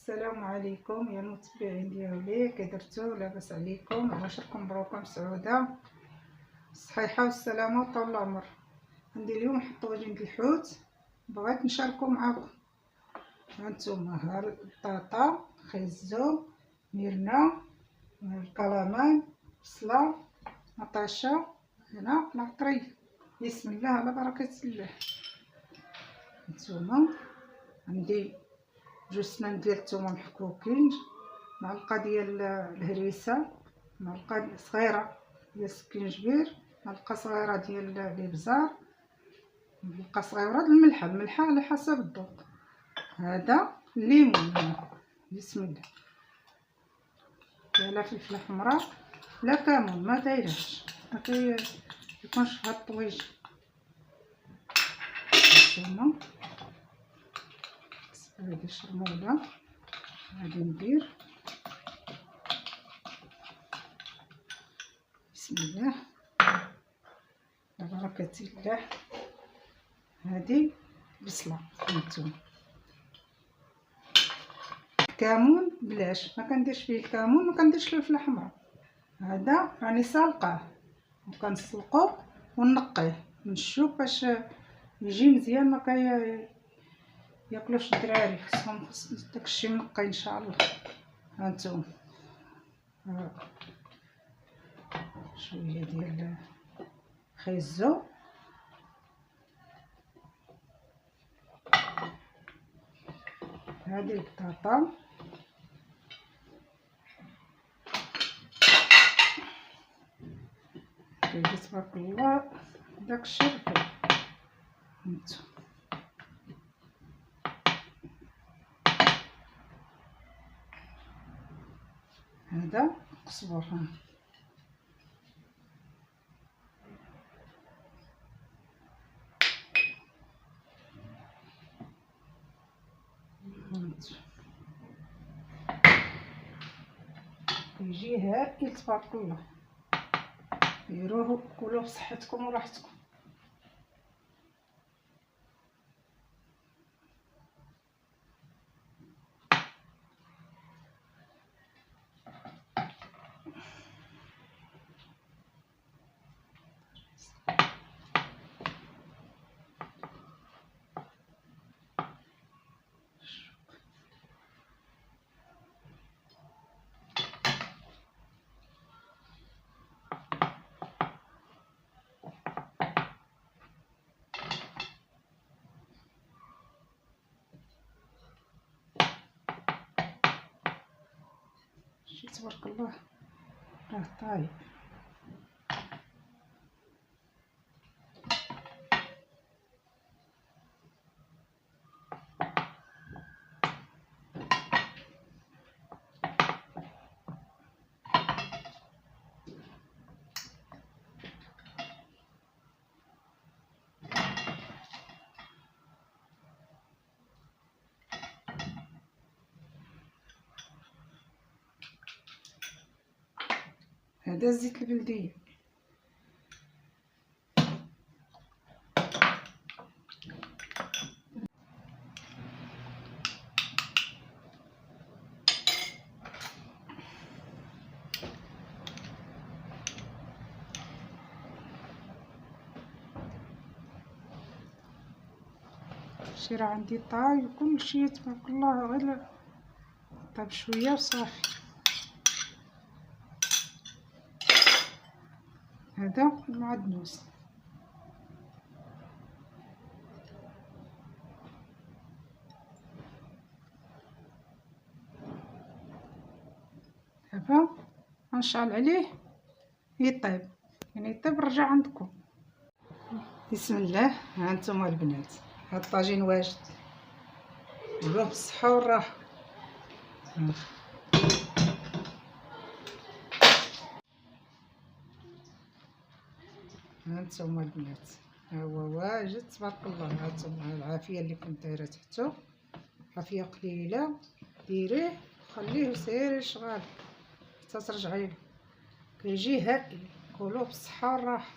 السلام عليكم يا المتبعين ديالي، كي درتو؟ لاباس عليكم؟ عاشركم بروكم سعوده الصحيحه والسلامه وطول العمر. عندي اليوم واحد طاجين د الحوت بغيت نشاركو معاكم. هانتوما ها البطاطا، خيزو، ميرنا، الكلامان، بصله، مطيشه، هنا العطري. بسم الله على بركه الله. هانتوما عندي جوج سنان ديال الثومه محكوكين، معلقه ديال الهريسه، معلقه صغيره ديال السكينجبير، معلقه صغيره ديال الابزار، معلقه صغيره د الملحه على حسب الذوق. هذا الليمون هنا. بسم الله. لا فلفله حمراء لا كمون، ما دايرهاش، ما كيكونش هاد الطويج. هانتوما هادي الشرموله غادي ندير. بسم الله على بركة الله. هذه بصله. هانتوما الكمون بلاش، ما كنديرش فيه الكمون، ما كنديرش الفلفله حمراء. هذا راني سالقاه وكنسلقو ونقيه نشوف باش يجي مزيان، ما ياكلوش الدراري، خصهم داكشي منقي ان شاء الله. هانتوما شويه ديال خيزو، هذه البطاطا، كيجي تبارك الله داك الشرب. هانتوما هذا قزبر. يجي هاكل تبارك الله. ديروه كلوه بصحتكم وراحتكم. تبارك الله راه طايب. هذا الزيت البلديه. شي راه عندي طاي وكل شيء تبارك الله، غير طاب شويه وصافي. هذا المعدنوس. دابا غنشعل عليه يطيب، يعني يطيب نرجع عندكم. بسم الله. ها انتم البنات، هاد الطاجين واجد، كلوه بالصحه والراحه. ها انتم البنات، ها هو واجد تبارك الله. ها انتم العافيه اللي كنت دايره تحتو، عافيه قليله، ديريه خليه وسيري شغال حتى ترجعي له. كيجي هائل، كلوه بالصحه والراحه.